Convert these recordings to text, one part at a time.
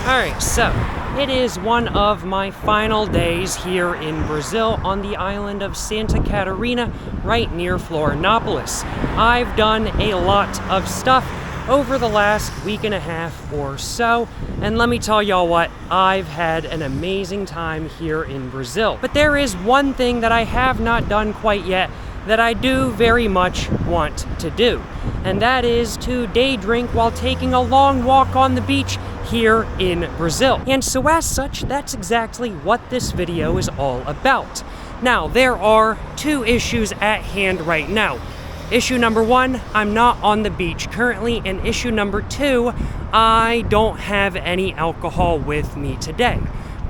Alright, so it is one of my final days here in Brazil on the island of Santa Catarina, right near Florianópolis. I've done a lot of stuff over the last week and a half or so, and let me tell y'all what, I've had an amazing time here in Brazil. But there is one thing that I have not done quite yet that I do very much want to do, and that is to day drink while taking a long walk on the beach here in Brazil. And so as such, that's exactly what this video is all about. Now, there are two issues at hand right now. Issue number one, I'm not on the beach currently, and issue number two, I don't have any alcohol with me today.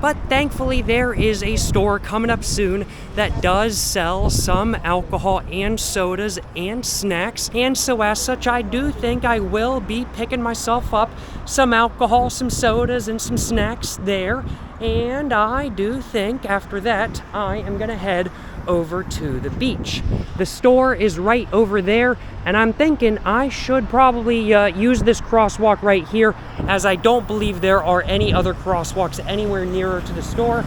But thankfully there is a store coming up soon that does sell some alcohol and sodas and snacks, and so as such I do think I will be picking myself up some alcohol, some sodas, and some snacks there, and I do think after that I am gonna head over to the beach. The store is right over there, and I'm thinking I should probably use this crosswalk right here, as I don't believe there are any other crosswalks anywhere nearer to the store.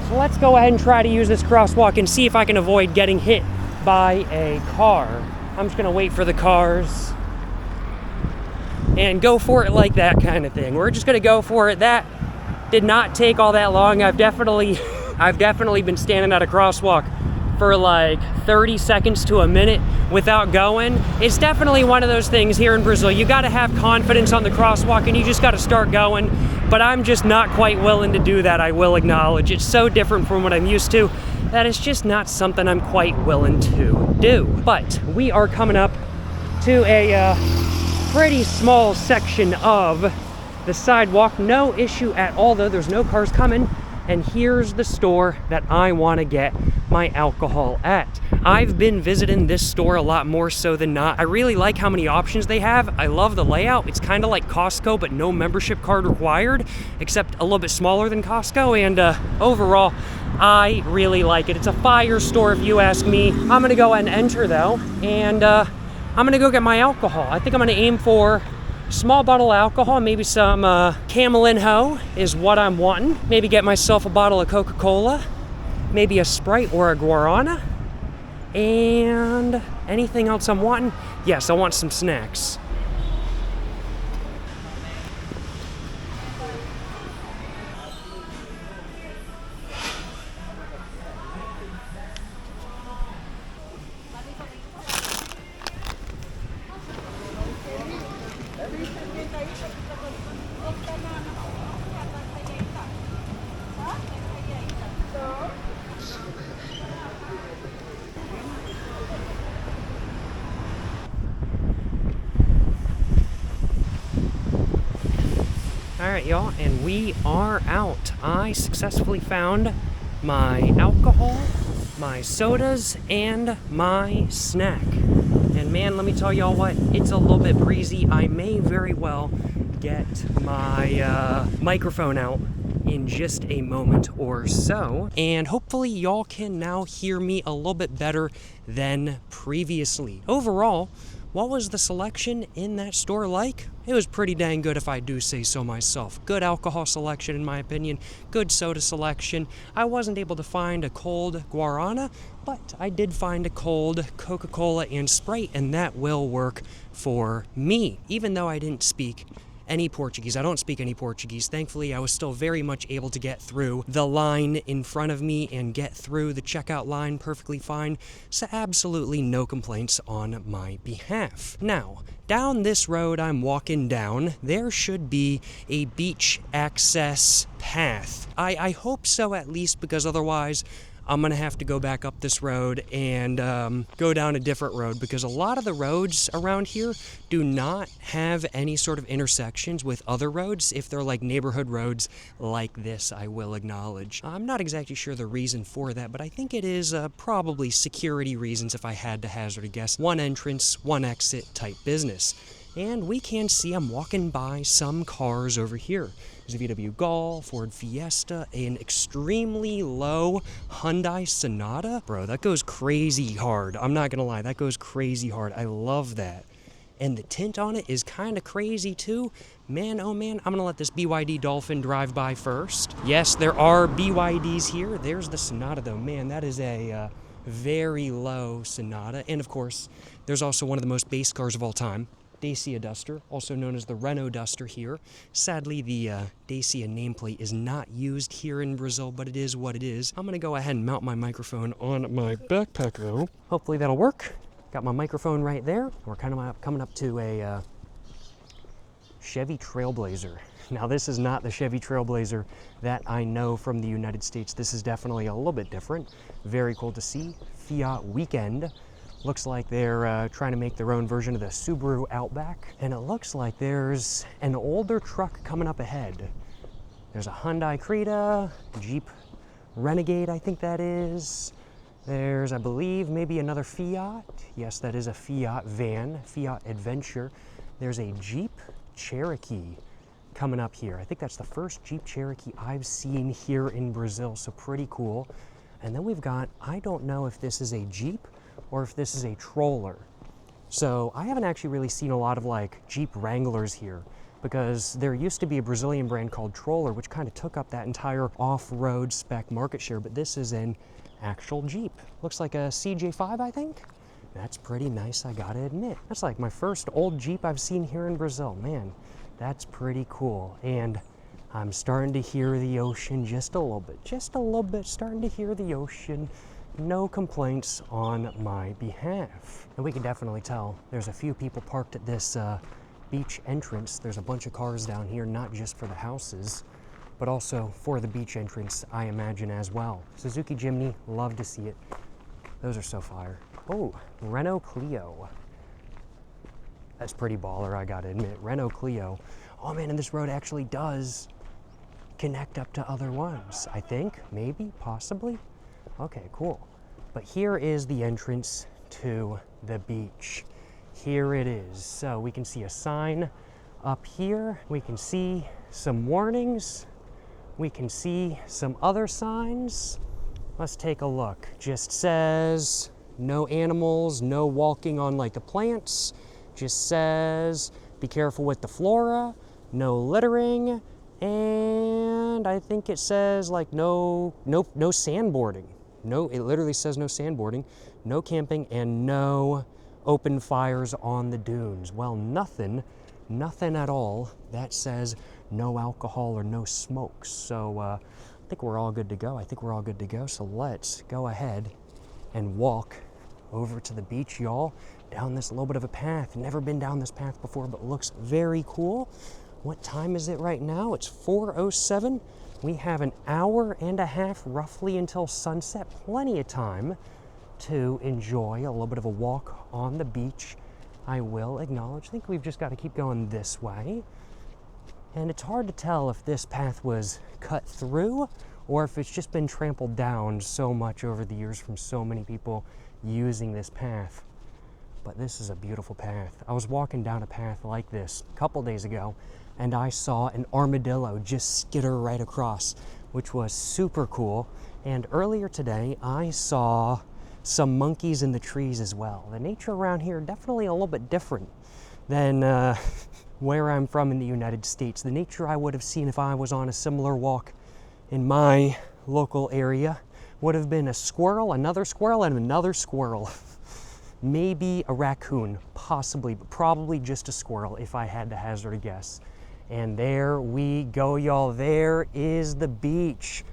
So let's go ahead and try to use this crosswalk and see if I can avoid getting hit by a car. I'm just gonna wait for the cars and go for it like that kind of thing. We're just gonna go for it. That did not take all that long. I've definitely been standing at a crosswalk for like 30 seconds to a minute without going. It's definitely one of those things here in Brazil. You gotta have confidence on the crosswalk and you just gotta start going, but I'm just not quite willing to do that, I will acknowledge. It's so different from what I'm used to that it's just not something I'm quite willing to do. But we are coming up to a pretty small section of the sidewalk. No issue at all though, there's no cars coming. And here's the store that I want to get my alcohol at. I've been visiting this store a lot more so than not. I really like how many options they have. I love the layout. It's kind of like Costco, but no membership card required, except a little bit smaller than Costco. And overall, I really like it. It's a fire store if you ask me. I'm gonna go ahead and enter though, and I'm gonna go get my alcohol. I think I'm gonna aim for small bottle of alcohol, maybe some Camel and Ho is what I'm wanting. Maybe get myself a bottle of Coca-Cola, maybe a Sprite or a Guarana, and anything else I'm wanting? Yes, I want some snacks. Alright y'all, and we are out. I successfully found my alcohol, my sodas, and my snack. And man, let me tell y'all what, it's a little bit breezy. I may very well get my microphone out in just a moment or so, and hopefully y'all can now hear me a little bit better than previously. Overall, what was the selection in that store like? It was pretty dang good if I do say so myself. Good alcohol selection in my opinion, good soda selection. I wasn't able to find a cold Guarana, but I did find a cold Coca-Cola and Sprite, and that will work for me, even though I didn't speak any Portuguese. I don't speak any Portuguese. Thankfully, I was still very much able to get through the line in front of me and get through the checkout line perfectly fine, so absolutely no complaints on my behalf. Now, down this road I'm walking down, there should be a beach access path. I hope so at least, because otherwise I'm gonna have to go back up this road and go down a different road, because a lot of the roads around here do not have any sort of intersections with other roads if they're like neighborhood roads like this, I will acknowledge. I'm not exactly sure the reason for that, but I think it is probably security reasons if I had to hazard a guess. One entrance, one exit type business. And we can see I'm walking by some cars over here. There's a VW Gol, Ford Fiesta, an extremely low Hyundai Sonata. Bro, that goes crazy hard. I'm not gonna lie, that goes crazy hard. I love that. and the tint on it is kind of crazy too. Man, oh man, I'm gonna let this BYD Dolphin drive by first. Yes, there are BYDs here. There's the Sonata though. Man, that is a very low Sonata. And of course, there's also one of the most base cars of all time, Dacia Duster, also known as the Renault Duster here. Sadly, the Dacia nameplate is not used here in Brazil, but it is what it is. I'm gonna go ahead and mount my microphone on my backpack though. Hopefully that'll work. Got my microphone right there. We're kind of coming up to a Chevy Trailblazer. Now this is not the Chevy Trailblazer that I know from the United States. This is definitely a little bit different. Very cool to see. Fiat Weekend. Looks like they're trying to make their own version of the Subaru Outback. And it looks like there's an older truck coming up ahead. There's a Hyundai Creta, Jeep Renegade, I think that is. There's, I believe, maybe another Fiat. Yes, that is a Fiat van, Fiat Adventure. There's a Jeep Cherokee coming up here. I think that's the first Jeep Cherokee I've seen here in Brazil, so pretty cool. And then we've got, I don't know if this is a Jeep or if this is a Troller. So I haven't actually really seen a lot of like Jeep Wranglers here, because there used to be a Brazilian brand called Troller, which kind of took up that entire off-road spec market share, but this is an actual Jeep. Looks like a CJ5, I think. That's pretty nice, I gotta admit. That's like my first old Jeep I've seen here in Brazil. Man, that's pretty cool. And I'm starting to hear the ocean just a little bit, starting to hear the ocean. No complaints on my behalf. And we can definitely tell there's a few people parked at this beach entrance. There's a bunch of cars down here, not just for the houses, but also for the beach entrance, I imagine, as well. Suzuki Jimny, love to see it. Those are so fire. Oh, Renault Clio. That's pretty baller, I gotta admit. Renault Clio. Oh man, and this road actually does connect up to other ones, I think, maybe, possibly. Okay, cool. But here is the entrance to the beach. Here it is. So we can see a sign up here. We can see some warnings. We can see some other signs. Let's take a look. Just says no animals, no walking on like the plants. Just says be careful with the flora, no littering, and I think it says like no sandboarding. No, it literally says no sandboarding, no camping, and no open fires on the dunes. Well, nothing at all that says no alcohol or no smokes. So I think we're all good to go. So let's go ahead and walk over to the beach, y'all, down this little bit of a path. Never been down this path before, but looks very cool. What time is it right now? It's 4:07. We have an hour and a half roughly until sunset. Plenty of time to enjoy a little bit of a walk on the beach. I will acknowledge, I think we've just got to keep going this way. And it's hard to tell if this path was cut through or if it's just been trampled down so much over the years from so many people using this path. But this is a beautiful path. I was walking down a path like this a couple days ago, and I saw an armadillo just skitter right across, which was super cool. And earlier today, I saw some monkeys in the trees as well. The nature around here definitely a little bit different than where I'm from in the United States. The nature I would have seen if I was on a similar walk in my local area would have been a squirrel, another squirrel, and another squirrel. Maybe a raccoon, possibly, but probably just a squirrel if I had to hazard a guess. And there we go, y'all. There is the beach.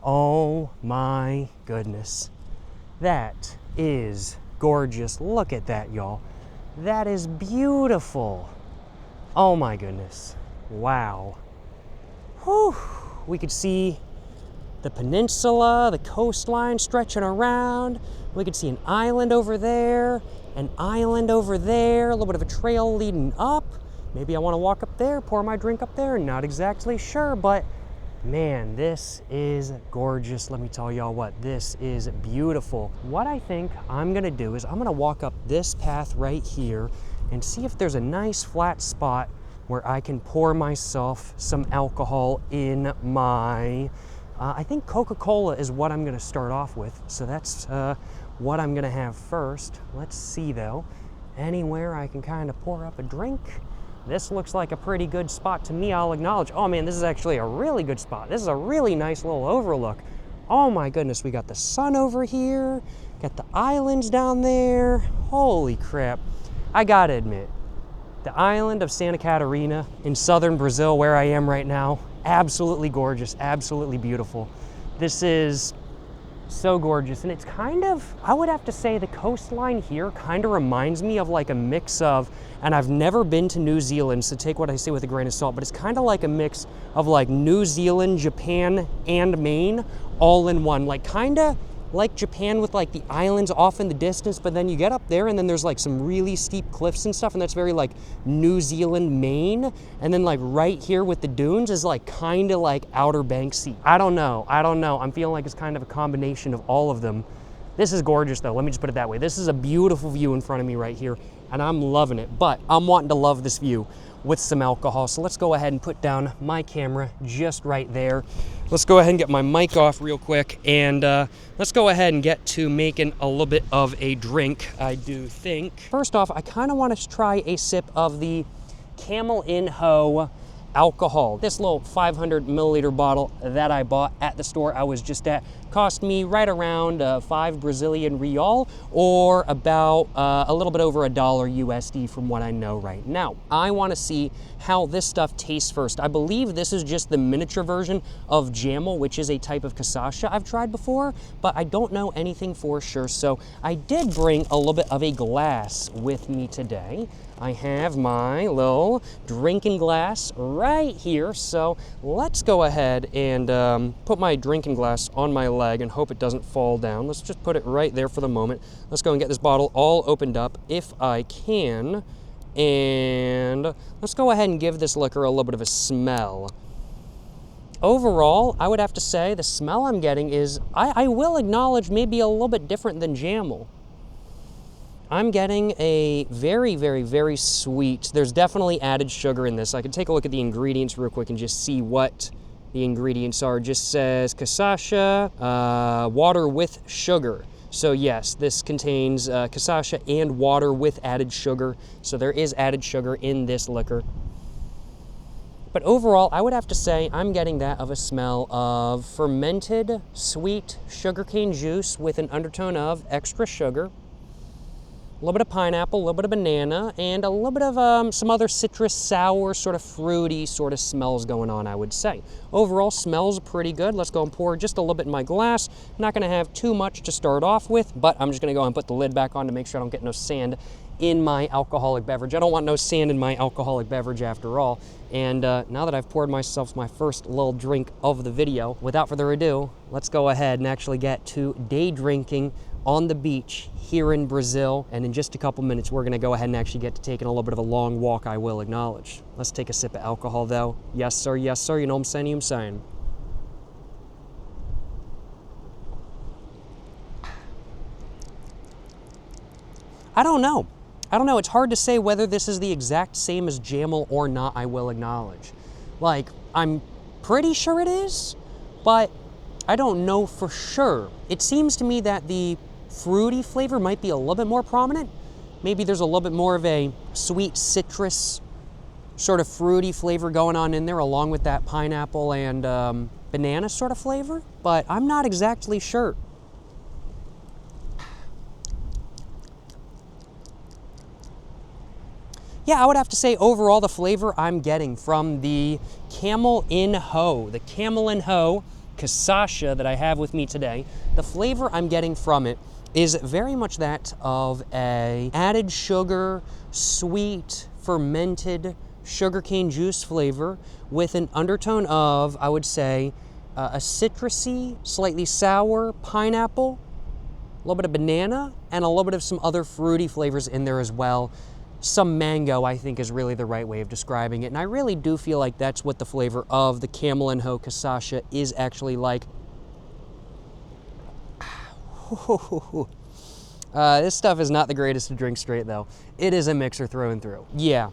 Oh my goodness. That is gorgeous. Look at that, y'all. That is beautiful. Oh my goodness. Wow. Whew. We could see the peninsula, the coastline stretching around. We could see an island over there, an island over there, a little bit of a trail leading up. Maybe I want to walk up there, pour my drink up there. Not exactly sure, but man, this is gorgeous. Let me tell y'all what, this is beautiful. What I think I'm gonna do is I'm gonna walk up this path right here and see if there's a nice flat spot where I can pour myself some alcohol in my, I think Coca-Cola is what I'm gonna start off with. So that's what I'm gonna have first. Let's see though. anywhere I can kind of pour up a drink. This looks like a pretty good spot to me, I'll acknowledge. Oh man, this is actually a really good spot. This is a really nice little overlook. Oh my goodness, we got the sun over here, got the islands down there. Holy crap. I gotta admit, the island of Santa Catarina in southern Brazil, where I am right now, absolutely gorgeous, absolutely beautiful. This is so gorgeous, and it's kind of, I would have to say the coastline here kind of reminds me of like a mix of, and I've never been to New Zealand, so take what I say with a grain of salt, but it's kind of like a mix of like New Zealand, Japan, and Maine all in one, like kind of like Japan with like the islands off in the distance, but then you get up there and then there's like some really steep cliffs and stuff, and that's very like New Zealand, Maine. And then like right here with the dunes is like kind of like Outer Banksy. I don't know. I'm feeling like it's kind of a combination of all of them. This is gorgeous though, let me just put it that way. This is a beautiful view in front of me right here, and I'm loving it, but I'm wanting to love this view with some alcohol. So let's go ahead and put down my camera just right there. Let's go ahead and get my mic off real quick, and let's go ahead and get to making a little bit of a drink, I do think. First off, I kind of want to try a sip of the Camel in Ho alcohol. This little 500 milliliter bottle that I bought at the store I was just at cost me right around 5 Brazilian real, or about a little bit over $1 USD from what I know right now. I want to see how this stuff tastes first. I believe this is just the miniature version of Jamel, which is a type of cachaça I've tried before, but I don't know anything for sure. So I did bring a little bit of a glass with me today. I have my little drinking glass right here, so let's go ahead and put my drinking glass on my leg and hope it doesn't fall down. Let's just put it right there for the moment. Let's go and get this bottle all opened up if I can, and let's go ahead and give this liquor a little bit of a smell. Overall, I would have to say the smell I'm getting is, I will acknowledge, maybe a little bit different than Jamel. I'm getting a very, very, very sweet, there's definitely added sugar in this. I can take a look at the ingredients real quick and just see what the ingredients are. It just says cachaça, water with sugar. So yes, this contains cachaça and water with added sugar. So there is added sugar in this liquor. But overall, I would have to say I'm getting that of a smell of fermented sweet sugarcane juice with an undertone of extra sugar. A little bit of pineapple, a little bit of banana, and a little bit of some other citrus, sour, sort of fruity sort of smells going on, I would say. Overall, smells pretty good. Let's go and pour just a little bit in my glass. I'm not gonna have too much to start off with, but I'm just gonna go and put the lid back on to make sure I don't get no sand in my alcoholic beverage. I don't want no sand in my alcoholic beverage after all. And now that I've poured myself my first little drink of the video, without further ado, let's go ahead and actually get to day drinking on the beach here in Brazil. And in just a couple minutes, we're gonna go ahead and actually get to taking a little bit of a long walk, I will acknowledge. Let's take a sip of alcohol though. Yes sir, you know what I'm saying, I don't know, it's hard to say whether this is the exact same as Jamel or not, I will acknowledge. Like, I'm pretty sure it is, but I don't know for sure. It seems to me that the fruity flavor might be a little bit more prominent. Maybe there's a little bit more of a sweet citrus sort of fruity flavor going on in there, along with that pineapple and banana sort of flavor, but I'm not exactly sure. Yeah, I would have to say overall the flavor I'm getting from the Camel in Ho cachaça that I have with me today, the flavor I'm getting from it is very much that of a added sugar, sweet, fermented sugarcane juice flavor with an undertone of, I would say, a citrusy, slightly sour pineapple, a little bit of banana, and a little bit of some other fruity flavors in there as well. Some mango, I think, is really the right way of describing it. And I really do feel like that's what the flavor of the Camel in Ho cachaça is actually like. This stuff is not the greatest to drink straight, though. It is a mixer through and through. Yeah.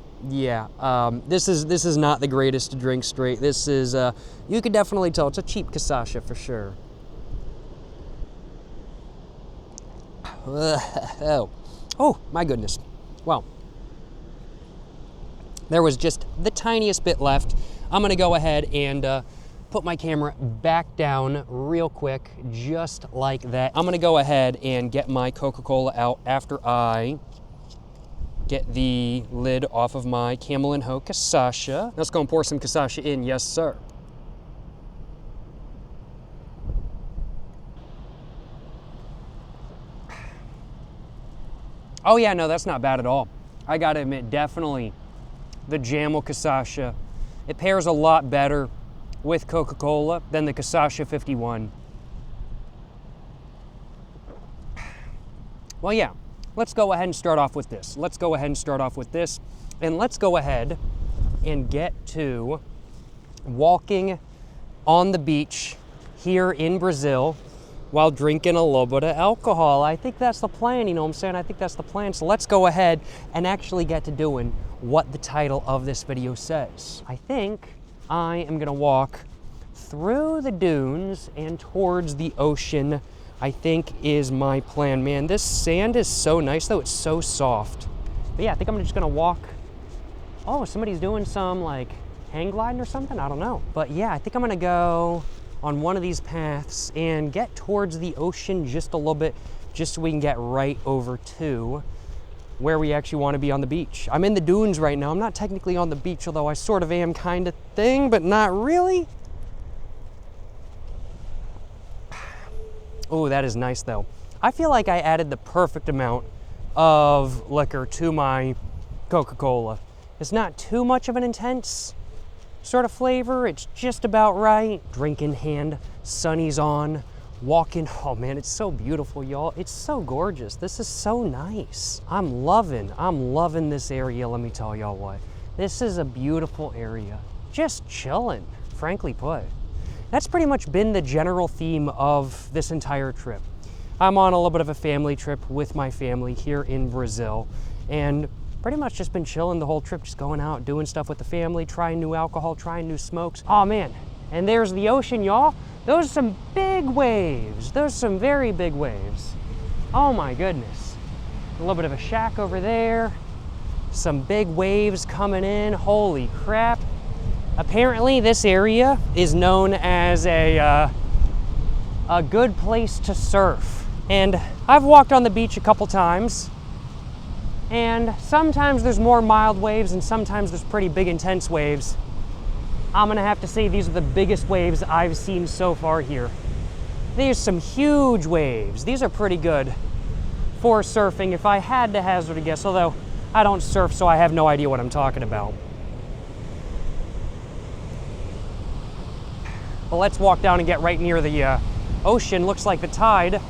This is not the greatest to drink straight. This is, you could definitely tell it's a cheap cachaça for sure. Oh, my goodness. Well, there was just the tiniest bit left. I'm gonna go ahead and put my camera back down real quick, just like that. I'm gonna go ahead and get my Coca-Cola out after I get the lid off of my Camel & Ho cachaça. Let's go and pour some cachaça in, yes sir. Oh yeah, no, that's not bad at all. I gotta admit, definitely the Camel cachaça. It pairs a lot better with Coca-Cola than the cachaça 51. Well, yeah, let's go ahead and start off with this. And let's go ahead and get to walking on the beach here in Brazil while drinking a little bit of alcohol. I think that's the plan, you know what I'm saying? I think that's the plan. So let's go ahead and actually get to doing what the title of this video says. I think I am gonna walk through the dunes and towards the ocean, I think is my plan. Man, this sand is so nice though, it's so soft. But yeah, I think I'm just gonna walk. Oh, somebody's doing some like hang gliding or something, I don't know. But yeah, I think I'm gonna go on one of these paths and get towards the ocean just a little bit, just so we can get right over to where we actually want to be on the beach. I'm in the dunes right now. I'm not technically on the beach, although I sort of am kind of thing, but not really. Oh, that is nice though. I feel like I added the perfect amount of liquor to my Coca-Cola. It's not too much of an intense sort of flavor. It's just about right. Drink in hand, sunny's on, walking. Oh man, it's so beautiful, y'all. It's so gorgeous. This is so nice. I'm loving this area, let me tell y'all what. This is a beautiful area. Just chilling, frankly put. That's pretty much been the general theme of this entire trip. I'm on a little bit of a family trip with my family here in Brazil, and pretty much just been chilling the whole trip, just going out, doing stuff with the family, trying new alcohol, trying new smokes. Oh man, and there's the ocean, y'all. Those are some big waves. Those are some very big waves. Oh my goodness. A little bit of a shack over there. Some big waves coming in, holy crap. Apparently this area is known as a good place to surf. And I've walked on the beach a couple times, and sometimes there's more mild waves and sometimes there's pretty big intense waves. I'm gonna have to say these are the biggest waves I've seen so far here. There's some huge waves. These are pretty good for surfing if I had to hazard a guess, although I don't surf, so I have no idea what I'm talking about. But let's walk down and get right near the ocean. Looks like the tide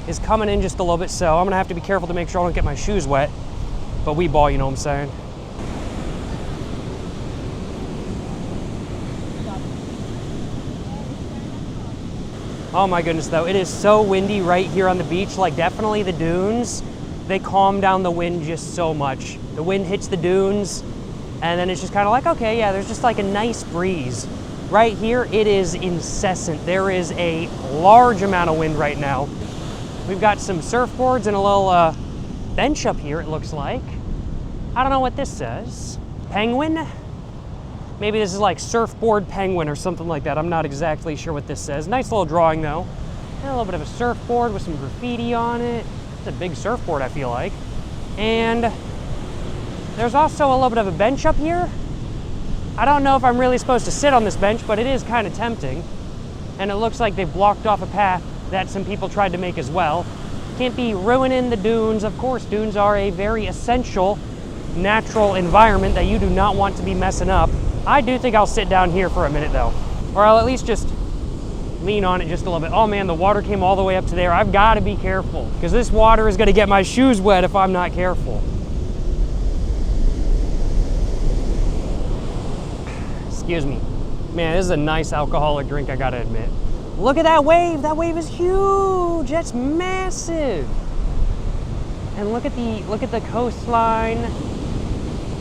is coming in just a little bit, so I'm gonna have to be careful to make sure I don't get my shoes wet. But we ball, you know what I'm saying? Oh my goodness though, it is so windy right here on the beach. Like definitely the dunes, they calm down the wind just so much. The wind hits the dunes and then it's just kind of like, okay, yeah, there's just like a nice breeze. Right here, it is incessant. There is a large amount of wind right now. We've got some surfboards and a little bench up here, it looks like. I don't know what this says. Penguin? Maybe this is like surfboard penguin or something like that. I'm not exactly sure what this says. Nice little drawing though. And a little bit of a surfboard with some graffiti on it. It's a big surfboard, I feel like. And there's also a little bit of a bench up here. I don't know if I'm really supposed to sit on this bench, but it is kind of tempting. And it looks like they've blocked off a path that some people tried to make as well. Can't be ruining the dunes. Of course, dunes are a very essential natural environment that you do not want to be messing up. I do think I'll sit down here for a minute though, or I'll at least just lean on it just a little bit. Oh man, the water came all the way up to there. I've got to be careful because this water is going to get my shoes wet if I'm not careful. Excuse me. Man, this is a nice alcoholic drink, I gotta admit. Look at that wave. That wave is huge. That's massive. And look at the coastline.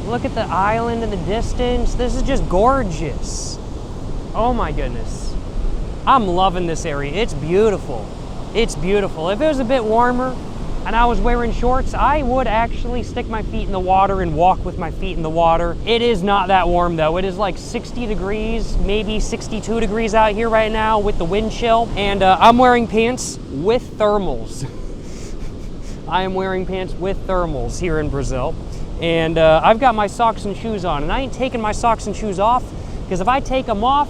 Look at the island in the distance. This is just gorgeous. Oh my goodness. I'm loving this area. It's beautiful. It's beautiful. If it was a bit warmer, and I was wearing shorts, I would actually stick my feet in the water and walk with my feet in the water. It is not that warm though. It is like 60 degrees, maybe 62 degrees out here right now with the wind chill. And I'm wearing pants with thermals. I am wearing pants with thermals here in Brazil. And I've got my socks and shoes on, and I ain't taking my socks and shoes off, because if I take them off,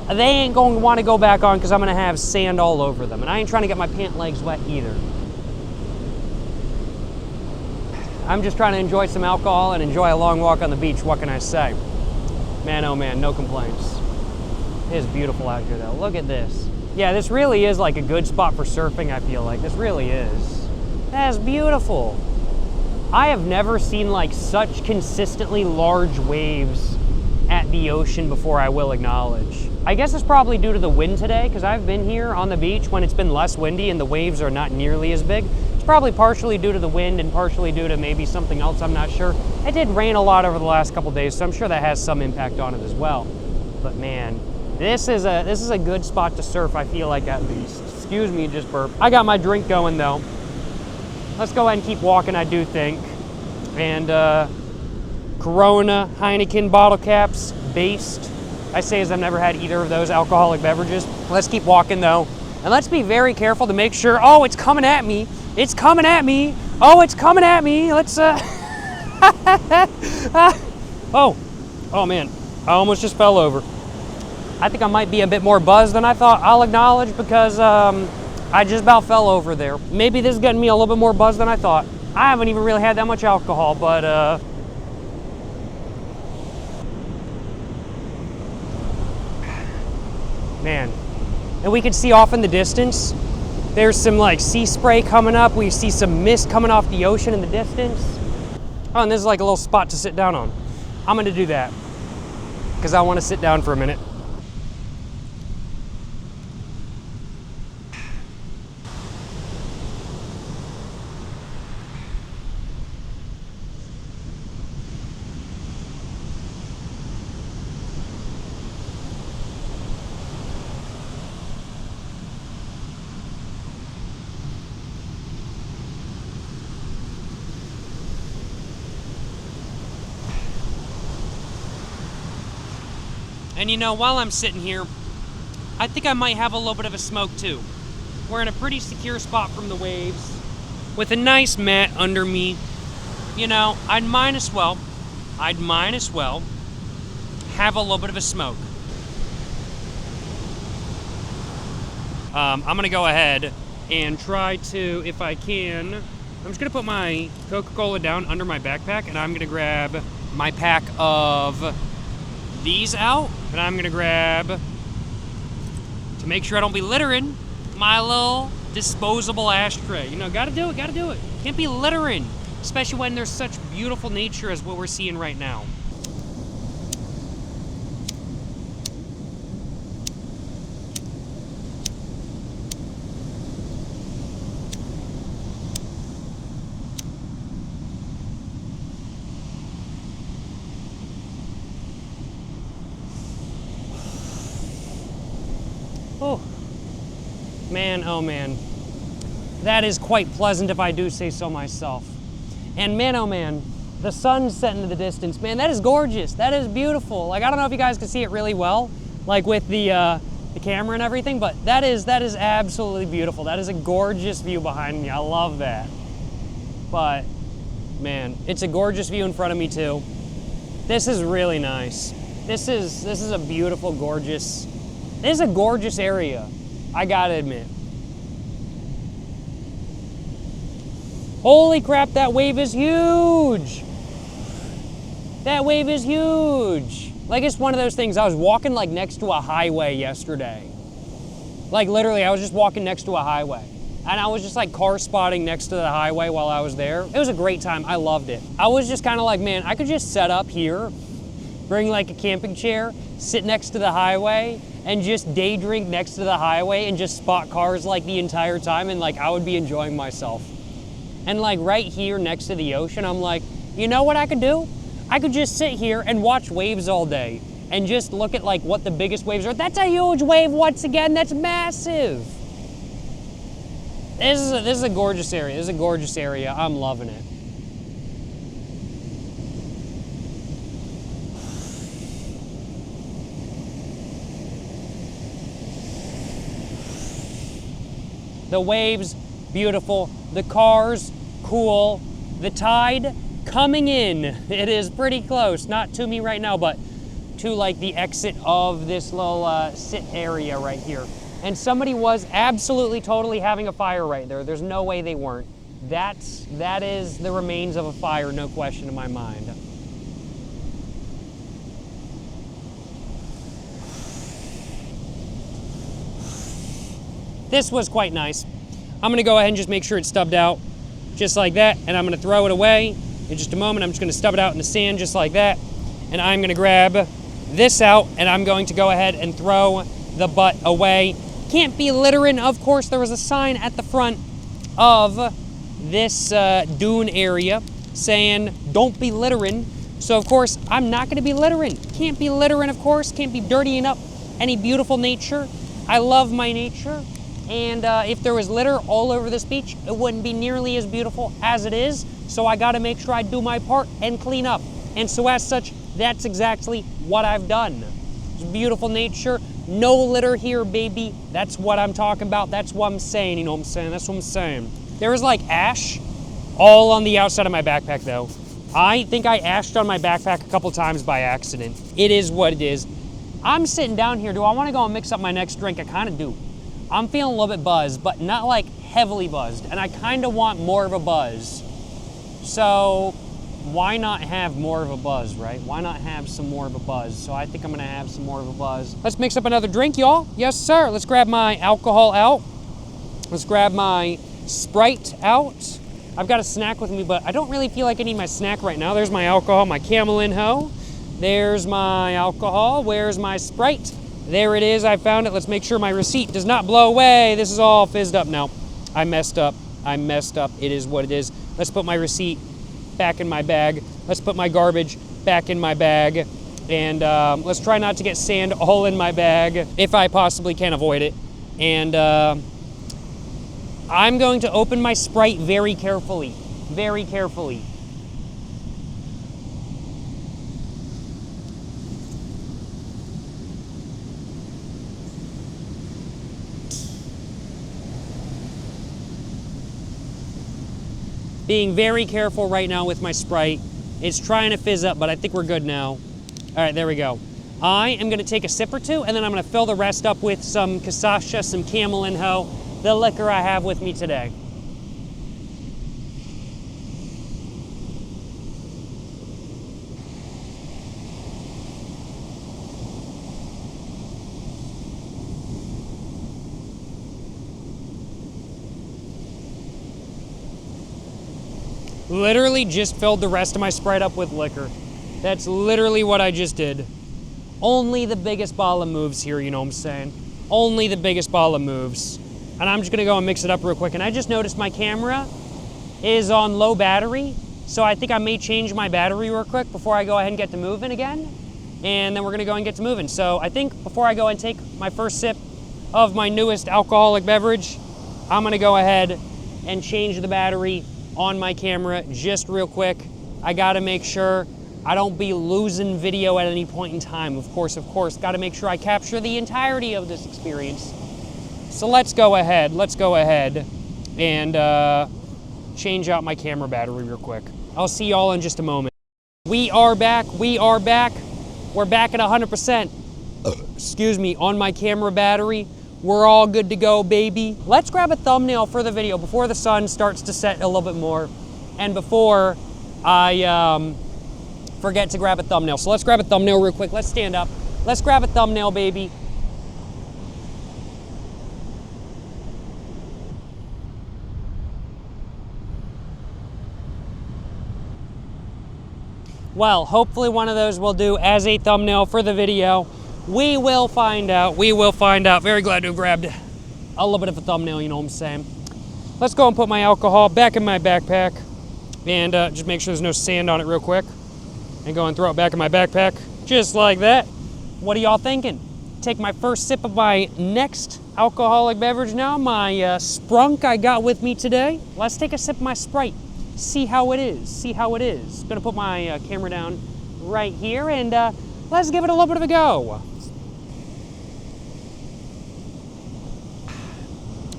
they ain't going to want to go back on because I'm going to have sand all over them. And I ain't trying to get my pant legs wet either. I'm just trying to enjoy some alcohol and enjoy a long walk on the beach. What can I say? Man, oh man, no complaints. It is beautiful out here though. Look at this. Yeah, this really is like a good spot for surfing, I feel like. This really is. That's beautiful. I have never seen like such consistently large waves at the ocean before, I will acknowledge. I guess it's probably due to the wind today, because I've been here on the beach when it's been less windy and the waves are not nearly as big. It's probably partially due to the wind and partially due to maybe something else, I'm not sure. It did rain a lot over the last couple days, so I'm sure that has some impact on it as well. But man, this is a good spot to surf, I feel like, at least. Excuse me, just burp. I got my drink going though. Let's go ahead and keep walking, I do think. And Corona, Heineken bottle caps, based. I say as I've never had either of those alcoholic beverages. Let's keep walking though. And let's be very careful to make sure, oh, it's coming at me. It's coming at me. Oh, it's coming at me. Let's, oh man, I almost just fell over. I think I might be a bit more buzzed than I thought, I'll acknowledge, because I just about fell over there. Maybe this is getting me a little bit more buzzed than I thought. I haven't even really had that much alcohol, but man. And we can see off in the distance, there's some like sea spray coming up. We see some mist coming off the ocean in the distance. Oh, and this is like a little spot to sit down on. I'm gonna do that, because I want to sit down for a minute. And you know, while I'm sitting here, I think I might have a little bit of a smoke too. We're in a pretty secure spot from the waves, with a nice mat under me. You know, I might as well have a little bit of a smoke. I'm gonna go ahead and try to, if I can, I'm just gonna put my Coca-Cola down under my backpack, and I'm gonna grab my pack of these out, and I'm gonna grab, to make sure I don't be littering, my little disposable ashtray. You know, gotta do it. Can't be littering, especially when there's such beautiful nature as what we're seeing right now. Oh, man, oh man. That is quite pleasant if I do say so myself. And man, oh man, the sun's setting in the distance. Man, that is gorgeous. That is beautiful. Like, I don't know if you guys can see it really well, like with the camera and everything, but that is absolutely beautiful. That is a gorgeous view behind me. I love that. But man, it's a gorgeous view in front of me too. This is really nice. This is a beautiful, gorgeous. This is a gorgeous area, I gotta admit. Holy crap, that wave is huge. That wave is huge. Like, it's one of those things, I was walking like next to a highway yesterday. Like literally, I was just walking next to a highway. And I was just like car spotting next to the highway while I was there. It was a great time, I loved it. I was just kind of like, man, I could just set up here, bring like a camping chair, sit next to the highway, and just day drink next to the highway and just spot cars like the entire time, and like I would be enjoying myself. And like right here next to the ocean, I'm like, you know what I could do? I could just sit here and watch waves all day and just look at like what the biggest waves are. That's a huge wave once again, that's massive. This is a gorgeous area. This is a gorgeous area. I'm loving it. The waves, beautiful. The cars, cool. The tide coming in. It is pretty close. Not to me right now, but to like the exit of this little sit area right here. And somebody was absolutely totally having a fire right there. There's no way they weren't. That is the remains of a fire, no question in my mind. This was quite nice. I'm gonna go ahead and just make sure it's stubbed out just like that, and I'm gonna throw it away in just a moment. I'm just gonna stub it out in the sand just like that, and I'm gonna grab this out, and I'm going to go ahead and throw the butt away. Can't be littering, of course. There was a sign at the front of this dune area saying, don't be littering. So of course, I'm not gonna be littering. Can't be littering, of course. Can't be dirtying up any beautiful nature. I love my nature. And if there was litter all over this beach, it wouldn't be nearly as beautiful as it is. So I gotta make sure I do my part and clean up. And so as such, that's exactly what I've done. It's beautiful nature, no litter here, baby. That's what I'm talking about. That's what I'm saying, you know what I'm saying? That's what I'm saying. There was like ash all on the outside of my backpack though. I think I ashed on my backpack a couple times by accident. It is what it is. I'm sitting down here. Do I wanna go and mix up my next drink? I kinda do. I'm feeling a little bit buzzed, but not like heavily buzzed. And I kinda want more of a buzz. So why not have more of a buzz, right? Why not have some more of a buzz? So I think I'm gonna have some more of a buzz. Let's mix up another drink, y'all. Yes, sir. Let's grab my alcohol out. Let's grab my Sprite out. I've got a snack with me, but I don't really feel like I need my snack right now. There's my alcohol, my Camel in Ho. There's my alcohol. Where's my Sprite? There it is, I found it. Let's make sure my receipt does not blow away. This is all fizzed up now. I messed up. It is what it is. Let's put my receipt back in my bag. Let's put my garbage back in my bag. And let's try not to get sand all in my bag if I possibly can avoid it. And I'm going to open my Sprite very carefully. Very carefully. Being very careful right now with my Sprite. It's trying to fizz up, but I think we're good now. All right, there we go. I am gonna take a sip or two, and then I'm gonna fill the rest up with some cachaça, some Camel in Ho, the liquor I have with me today. Literally just filled the rest of my Sprite up with liquor. That's literally what I just did. Only the biggest ball of moves here, you know what I'm saying? Only the biggest ball of moves. And I'm just gonna go and mix it up real quick. And I just noticed my camera is on low battery, so I think I may change my battery real quick before I go ahead and get to moving again. And then we're gonna go and get to moving. So I think before I go and take my first sip of my newest alcoholic beverage, I'm gonna go ahead and change the battery on my camera just real quick. I gotta make sure I don't be losing video at any point in time. Of course, gotta make sure I capture the entirety of this experience. So let's go ahead and change out my camera battery real quick. I'll see y'all in just a moment. We are back. We're back at 100%, excuse me, on my camera battery. We're all good to go, baby. Let's grab a thumbnail for the video before the sun starts to set a little bit more and before I forget to grab a thumbnail. So let's grab a thumbnail real quick. Let's stand up. Let's grab a thumbnail, baby. Well, hopefully one of those will do as a thumbnail for the video. We will find out. Very glad to have grabbed a little bit of a thumbnail, you know what I'm saying. Let's go and put my alcohol back in my backpack and just make sure there's no sand on it real quick. And go and throw it back in my backpack, just like that. What are y'all thinking? Take my first sip of my next alcoholic beverage now, my Sprunk I got with me today. Let's take a sip of my Sprite, see how it is, see how it is. Gonna put my camera down right here and let's give it a little bit of a go.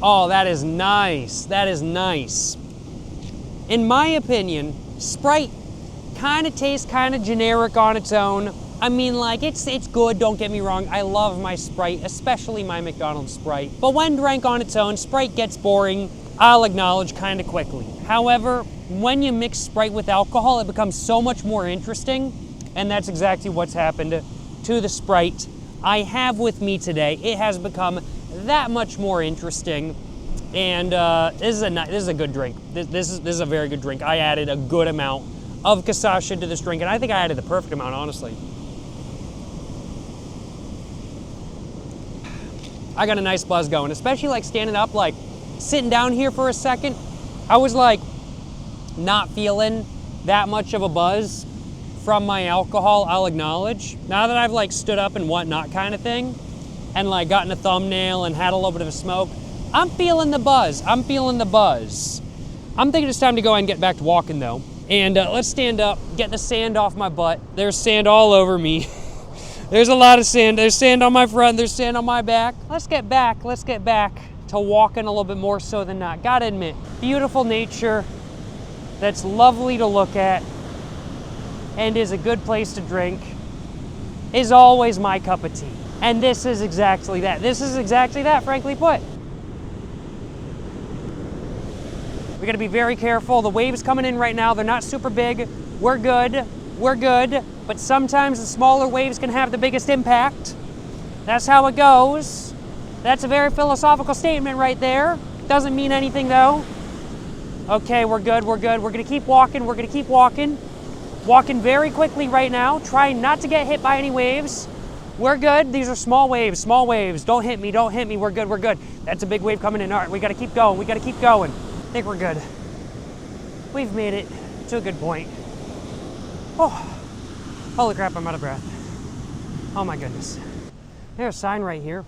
Oh, that is nice, that is nice. In my opinion, Sprite kind of tastes kind of generic on its own. I mean, like, it's good, don't get me wrong. I love my Sprite, especially my McDonald's Sprite. But when drank on its own, Sprite gets boring, I'll acknowledge, kind of quickly. However, when you mix Sprite with alcohol, it becomes so much more interesting, and that's exactly what's happened to the Sprite I have with me today. It has become that much more interesting, and this is a good drink. This is a very good drink. I added a good amount of cachaça to this drink, and I think I added the perfect amount, honestly. I got a nice buzz going, especially like standing up, like sitting down here for a second. I was like not feeling that much of a buzz from my alcohol, I'll acknowledge. Now that I've like stood up and whatnot kind of thing, and like gotten a thumbnail and had a little bit of a smoke, I'm feeling the buzz, I'm feeling the buzz. I'm thinking it's time to go ahead and get back to walking though. And let's stand up, get the sand off my butt. There's sand all over me. There's a lot of sand. There's sand on my front, there's sand on my back. Let's get back to walking a little bit more so than not. Gotta admit, beautiful nature that's lovely to look at and is a good place to drink is always my cup of tea. And this is exactly that. This is exactly that, frankly put. We gotta be very careful. The waves coming in right now, they're not super big. We're good, but sometimes the smaller waves can have the biggest impact. That's how it goes. That's a very philosophical statement right there. Doesn't mean anything though. Okay, we're good. We're gonna keep walking, Walking very quickly right now, trying not to get hit by any waves. We're good, these are small waves. Don't hit me, we're good. That's a big wave coming in. All right, we gotta keep going, I think we're good. We've made it to a good point. Oh, holy crap, I'm out of breath. Oh my goodness. There's a sign right here.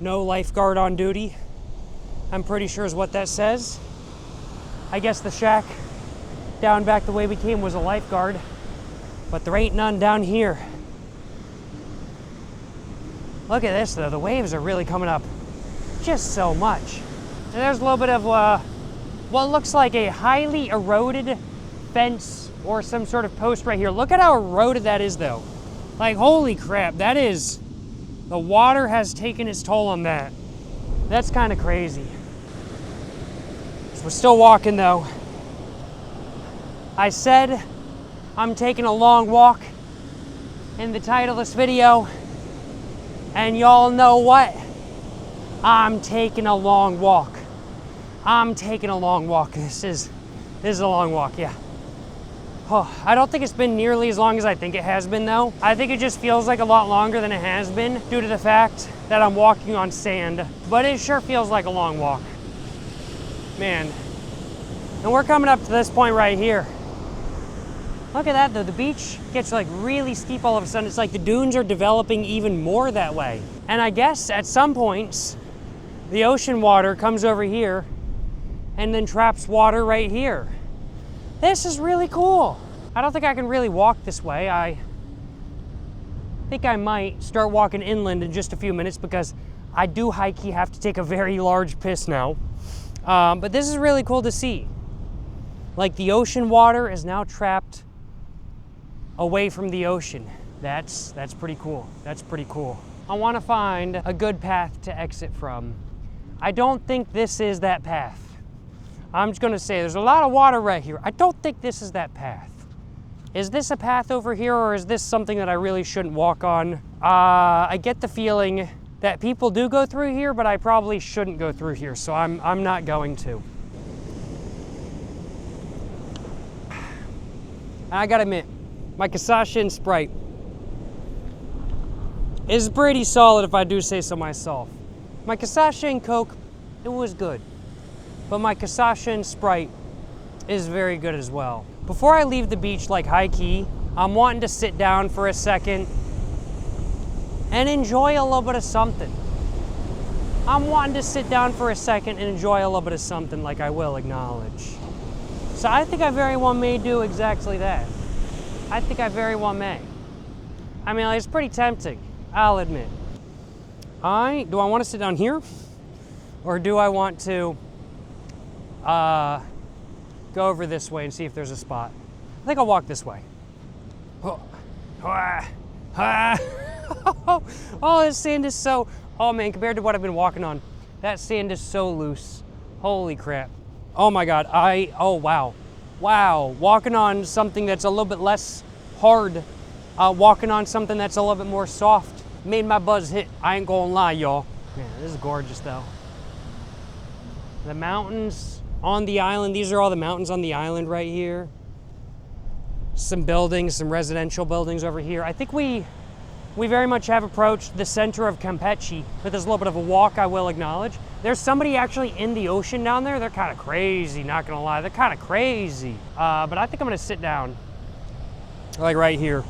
No lifeguard on duty. I'm pretty sure is what that says. I guess the shack down back the way we came was a lifeguard, but there ain't none down here. Look at this though, the waves are really coming up just so much. And there's a little bit of what looks like a highly eroded fence or some sort of post right here. Look at how eroded that is though. Like, holy crap, the water has taken its toll on that. That's kind of crazy. So we're still walking though. I said I'm taking a long walk in the title of this video, and y'all know what? I'm taking a long walk. This is a long walk, yeah. Oh, I don't think it's been nearly as long as I think it has been though. I think it just feels like a lot longer than it has been due to the fact that I'm walking on sand, but it sure feels like a long walk. Man, and we're coming up to this point right here. Look at that though, the beach gets like really steep all of a sudden. It's like the dunes are developing even more that way. And I guess at some points, the ocean water comes over here and then traps water right here. This is really cool. I don't think I can really walk this way. I think I might start walking inland in just a few minutes because I do high-key have to take a very large piss now. But this is really cool to see. Like the ocean water is now trapped away from the ocean. That's pretty cool. That's pretty cool. I want to find a good path to exit from. I don't think this is that path. I'm just gonna say there's a lot of water right here. I don't think this is that path. Is this a path over here, or is this something that I really shouldn't walk on? I get the feeling that people do go through here, but I probably shouldn't go through here, so I'm not going to. I gotta admit, my cachaça and Sprite is pretty solid if I do say so myself. My cachaça and Coke, it was good. But my cachaça and Sprite is very good as well. Before I leave the beach like high key, I'm wanting to sit down for a second and enjoy a little bit of something. I'm wanting to sit down for a second and enjoy a little bit of something, like I will acknowledge. So I think I very well may do exactly that. I think I very well may. I mean, like, it's pretty tempting, I'll admit. Do I want to sit down here? Or do I want to go over this way and see if there's a spot? I think I'll walk this way. Oh, this sand is so, oh man, compared to what I've been walking on, that sand is so loose. Holy crap. Oh my God, oh wow. Wow, walking on something that's a little bit less hard, walking on something that's a little bit more soft, made my buzz hit. I ain't gonna lie, y'all. Man, this is gorgeous though. The mountains on the island, these are all the mountains on the island right here. Some buildings, some residential buildings over here. I think we very much have approached the center of Campeche with this little bit of a walk, I will acknowledge. There's somebody actually in the ocean down there. They're kind of crazy, not gonna lie. They're kind of crazy. But I think I'm gonna sit down, like right here.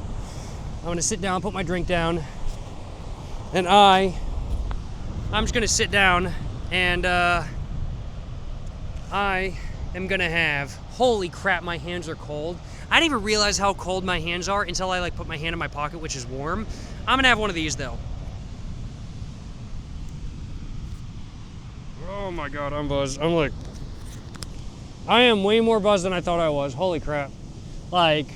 I'm gonna sit down, put my drink down, and I'm just gonna sit down and I am gonna have, holy crap, my hands are cold. I didn't even realize how cold my hands are until I like put my hand in my pocket, which is warm. I'm gonna have one of these though. Oh my God, I'm buzzed. I am way more buzzed than I thought I was. Holy crap. Like,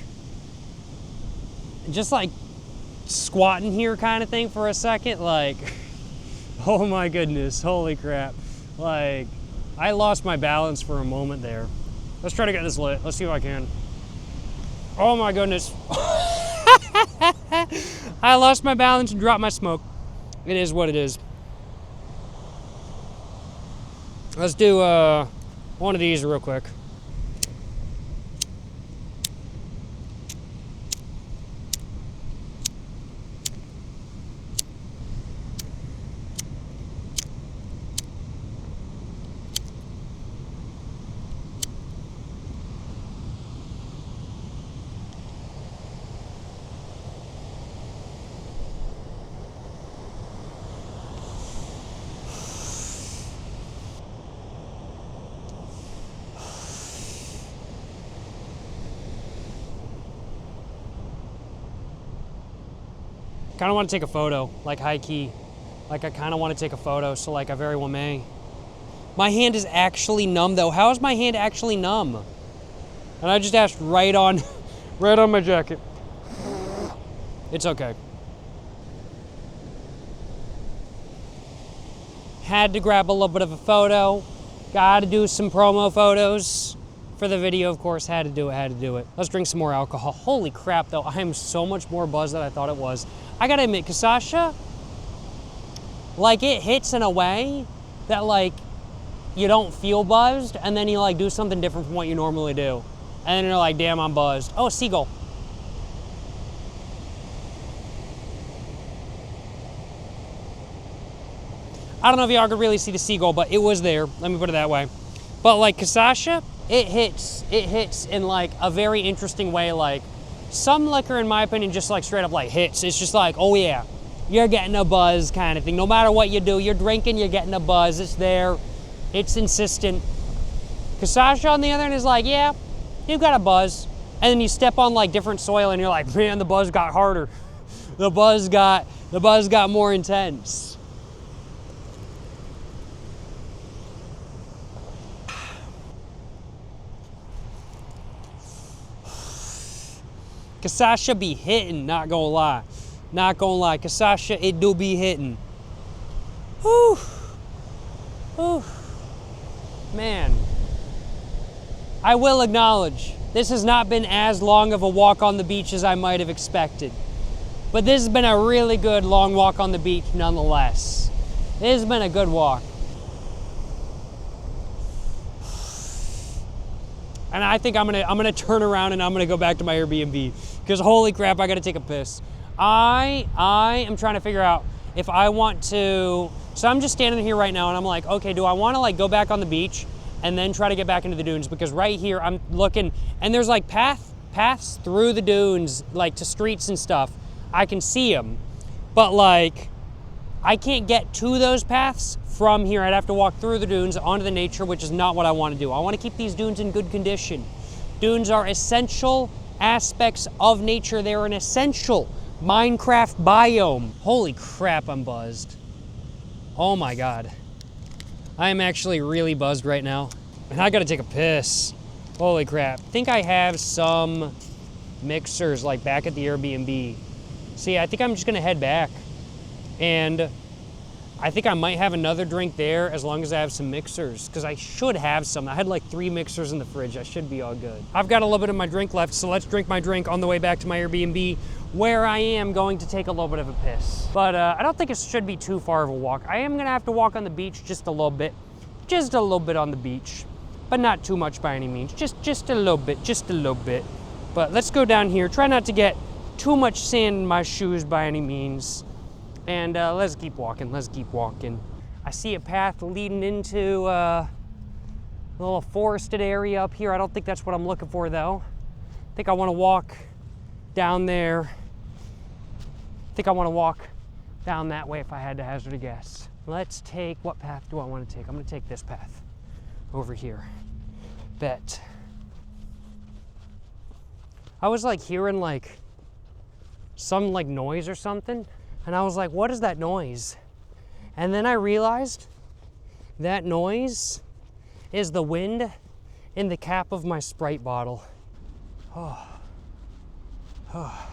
just like squatting here kind of thing for a second. Like, oh my goodness, holy crap. Like, I lost my balance for a moment there. Let's try to get this lit. Let's see if I can. Oh my goodness. I lost my balance and dropped my smoke. It is what it is. Let's do one of these real quick. Kind of want to take a photo, like high key. Like I kind of want to take a photo, so like I very well may. My hand is actually numb though. How is my hand actually numb? And I just asked right on my jacket. It's okay. Had to grab a little bit of a photo. Got to do some promo photos for the video, of course. Had to do it. Let's drink some more alcohol. Holy crap though, I am so much more buzzed than I thought it was. I gotta admit, cachaça, like it hits in a way that like you don't feel buzzed, and then you like do something different from what you normally do. And then you're like, damn, I'm buzzed. Oh, seagull. I don't know if y'all could really see the seagull, but it was there. Let me put it that way. But like cachaça, it hits in like a very interesting way. Like some liquor, in my opinion, just like straight up like hits. It's just like, oh yeah, you're getting a buzz kind of thing. No matter what you do, you're drinking, you're getting a buzz. It's there, it's insistent. Cachaça on the other end is like, yeah, you got a buzz. And then you step on like different soil and you're like, man, the buzz got harder. The buzz got more intense. Cachaça be hitting, not gonna lie. Not gonna lie, cachaça, it do be hitting. Whew. Whew. Man. I will acknowledge, this has not been as long of a walk on the beach as I might have expected. But this has been a really good long walk on the beach nonetheless. This has been a good walk. And I think I'm gonna turn around and I'm gonna go back to my Airbnb, because holy crap, I gotta take a piss. I am trying to figure out if I want to, so I'm just standing here right now and I'm like, okay, do I wanna like go back on the beach and then try to get back into the dunes? Because right here I'm looking and there's like paths through the dunes, like to streets and stuff. I can see them, but like, I can't get to those paths from here. I'd have to walk through the dunes onto the nature, which is not what I want to do. I want to keep these dunes in good condition. Dunes are essential aspects of nature. They're an essential Minecraft biome. Holy crap, I'm buzzed. Oh my God. I am actually really buzzed right now. And I gotta take a piss. Holy crap. I think I have some mixers like back at the Airbnb. See, I think I'm just gonna head back. And I think I might have another drink there as long as I have some mixers, because I should have some. I had like 3 mixers in the fridge. I should be all good. I've got a little bit of my drink left, so let's drink my drink on the way back to my Airbnb, where I am going to take a little bit of a piss. But I don't think it should be too far of a walk. I am gonna have to walk on the beach just a little bit. Just a little bit on the beach, but not too much by any means. Just a little bit, just a little bit. But let's go down here. Try not to get too much sand in my shoes by any means. And let's keep walking, let's keep walking. I see a path leading into a little forested area up here. I don't think that's what I'm looking for though. I think I wanna walk down there. I think I wanna walk down that way if I had to hazard a guess. Let's take, what path do I wanna take? I'm gonna take this path over here. Bet. I was like hearing like some like noise or something. And I was like, what is that noise? And then I realized that noise is the wind in the cap of my Sprite bottle. Oh. Oh.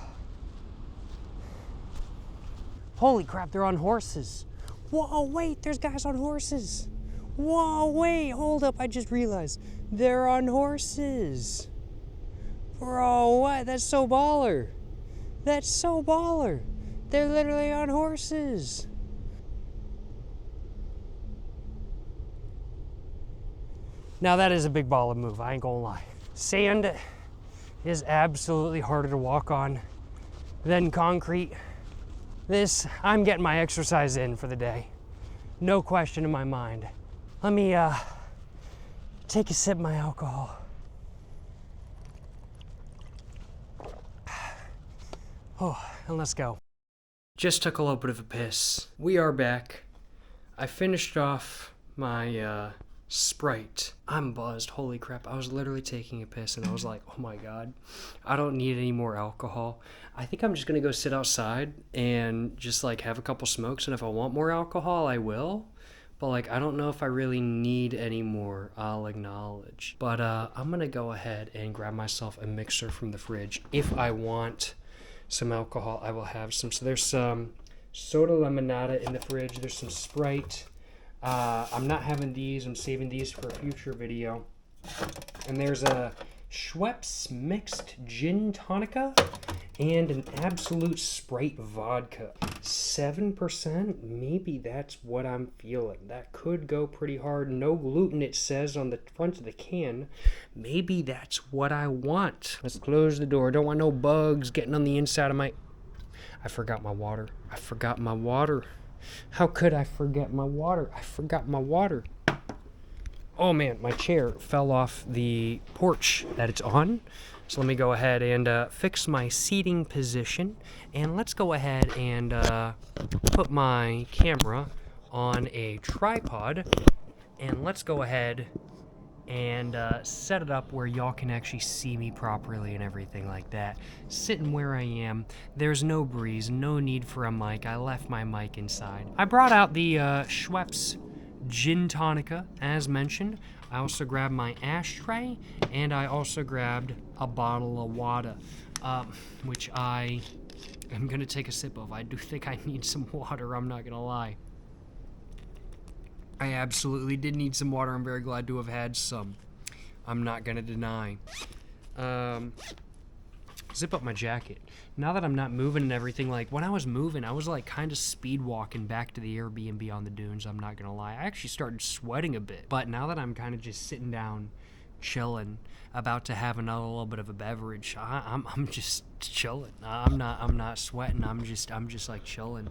Holy crap, they're on horses. Whoa, wait, there's guys on horses. Whoa, wait, hold up, I just realized. They're on horses. Bro, what? That's so baller. That's so baller. They're literally on horses. Now that is a big baller move, I ain't gonna lie. Sand is absolutely harder to walk on than concrete. I'm getting my exercise in for the day. No question in my mind. Let me take a sip of my alcohol. Oh, and let's go. Just took a little bit of a piss. We are back. I finished off my Sprite. I'm buzzed, holy crap. I was literally taking a piss and I was like, oh my God, I don't need any more alcohol. I think I'm just gonna go sit outside and just like have a couple smokes, and if I want more alcohol, I will. But like, I don't know if I really need any more, I'll acknowledge. But I'm gonna go ahead and grab myself a mixer from the fridge. If I want some alcohol, I will have some. So there's some soda limonada in the fridge. There's some Sprite. I'm not having these. I'm saving these for a future video. And there's a Schweppes mixed gin tonica and an Absolute Sprite vodka. 7%, maybe that's what I'm feeling. That could go pretty hard. No gluten, it says on the front of the can. Maybe that's what I want. Let's close the door. Don't want no bugs getting on the inside of my... I forgot my water. I forgot my water. How could I forget my water? I forgot my water. Oh man, my chair fell off the porch that it's on. So let me go ahead and fix my seating position. And let's go ahead and put my camera on a tripod. And let's go ahead and set it up where y'all can actually see me properly and everything like that. Sitting where I am, there's no breeze, no need for a mic. I left my mic inside. I brought out the Schweppes Gin Tonica, as mentioned. I also grabbed my ashtray, and I also grabbed a bottle of water, which I am gonna take a sip of. I do think I need some water, I'm not gonna lie. I absolutely did need some water. I'm very glad to have had some. I'm not gonna deny. Zip up my jacket. Now that I'm not moving and everything, like when I was moving, I was like kind of speed walking back to the Airbnb on the dunes, I'm not gonna lie. I actually started sweating a bit. But now that I'm kind of just sitting down, chilling, about to have another little bit of a beverage. I'm just chilling. I'm not sweating. I'm just like chilling.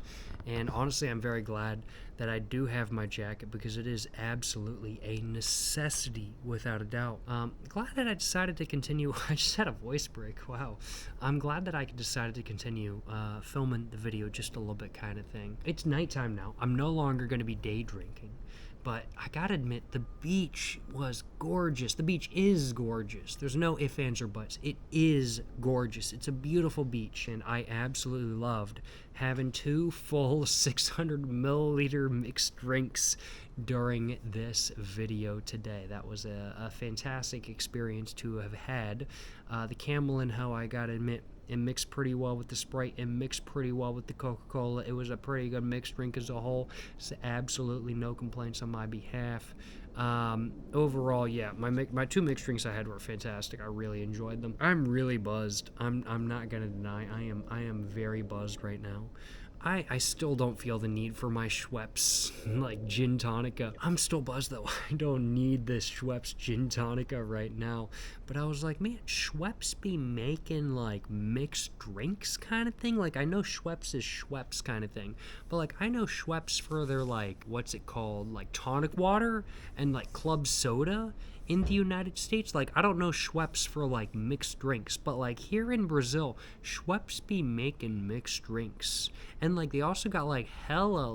And honestly, I'm very glad that I do have my jacket, because it is absolutely a necessity without a doubt. Glad that I decided to continue. I just had a voice break. Wow. I'm glad that I decided to continue filming the video just a little bit, kind of thing. It's nighttime now. I'm no longer going to be day drinking. But I gotta admit, the beach was gorgeous. The beach is gorgeous. There's no ifs, ands, or buts. It is gorgeous. It's a beautiful beach, and I absolutely loved having 2 full 600 milliliter mixed drinks during this video today. That was a fantastic experience to have had. The Camel and Hoe, I gotta admit, it mixed pretty well with the Sprite. It mixed pretty well with the Coca-Cola. It was a pretty good mixed drink as a whole. So absolutely no complaints on my behalf. Overall, yeah, my 2 mixed drinks I had were fantastic. I really enjoyed them. I'm really buzzed. I'm not gonna deny. I am very buzzed right now. I still don't feel the need for my Schweppes, like, gin tonica. I'm still buzzed, though. I don't need this Schweppes gin tonica right now. But I was like, man, Schweppes be making, like, mixed drinks kind of thing? Like, I know Schweppes is Schweppes kind of thing. But, like, I know Schweppes for their, like, what's it called? Like, tonic water and, like, club soda in the United States. Like, I don't know Schweppes for, like, mixed drinks, but, like, here in Brazil, Schweppes be making mixed drinks. And, like, they also got, like, hella,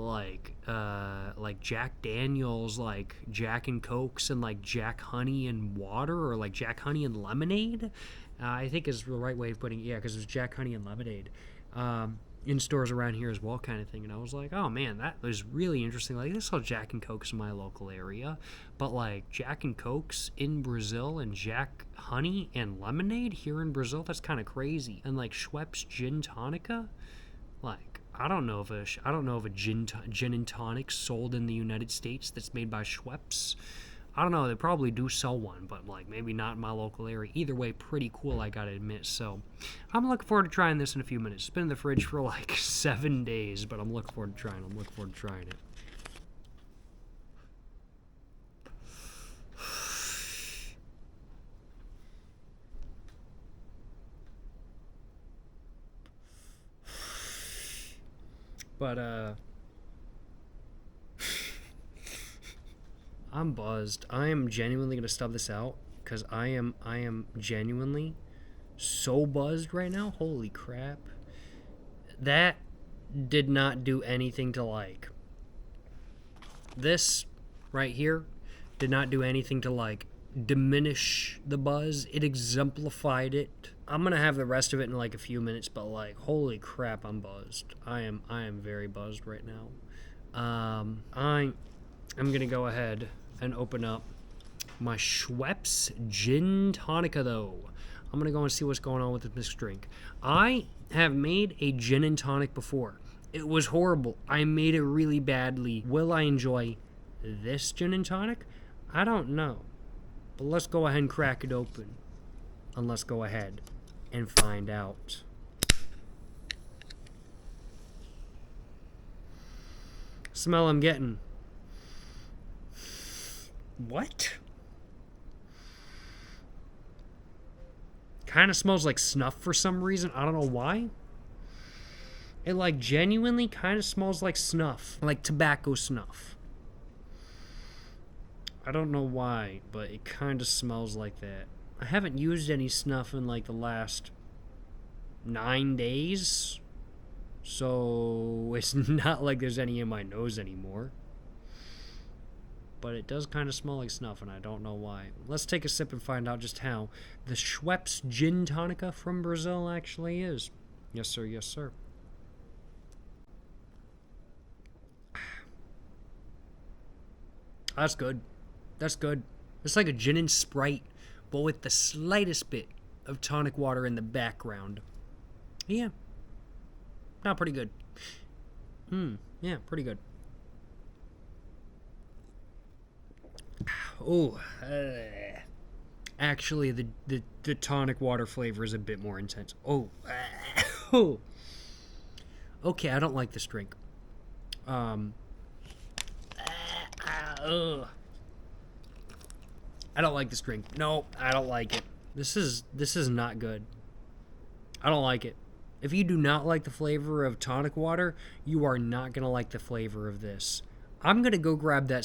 like Jack Daniels, like, Jack and Cokes, and, like, Jack Honey and Water, or, like, Jack Honey and Lemonade, I think is the right way of putting it. Yeah, because it's Jack Honey and Lemonade. In stores around here as well, kind of thing. And I was like, oh man, that was really interesting. Like, there's all Jack and Cokes in my local area, but like Jack and Cokes in Brazil and Jack Honey and Lemonade here in Brazil, that's kind of crazy. And like Schweppes Gin Tonica, like, I don't know of a gin and tonic sold in the United States that's made by Schweppes. I don't know, they probably do sell one, but like maybe not in my local area. Either way, pretty cool, I gotta admit. So I'm looking forward to trying this in a few minutes. It's been in the fridge for like 7 days, but I'm looking forward to trying it. I'm looking forward to trying it. But I'm buzzed. I am genuinely gonna stub this out, because I am genuinely so buzzed right now. Holy crap. That did not do anything to, like, this right here did not do anything to, like, diminish the buzz. It exemplified it. I'm gonna have the rest of it in like a few minutes, but like, holy crap, I'm buzzed. I am very buzzed right now. I'm gonna go ahead and open up my Schweppes Gin Tonica, though. I'm gonna go and see what's going on with this mixed drink. I have made a gin and tonic before. It was horrible. I made it really badly. Will I enjoy this gin and tonic? I don't know. But let's go ahead and crack it open. And let's go ahead and find out. Smell I'm getting. What? Kind of smells like snuff for some reason. I don't know why. It like genuinely kind of smells like snuff. Like tobacco snuff. I don't know why, but it kind of smells like that. I haven't used any snuff in like the last 9 days. So it's not like there's any in my nose anymore. But it does kind of smell like snuff, and I don't know why. Let's take a sip and find out just how the Schweppes Gin Tonica from Brazil actually is. Yes, sir. Yes, sir. That's good. That's good. It's like a gin and Sprite, but with the slightest bit of tonic water in the background. Yeah. Not pretty good. Yeah, pretty good. Oh, actually, the tonic water flavor is a bit more intense. Oh, okay, I don't like this drink. I don't like this drink. No, I don't like it. This is not good. I don't like it. If you do not like the flavor of tonic water, you are not going to like the flavor of this. I'm going to go grab I'm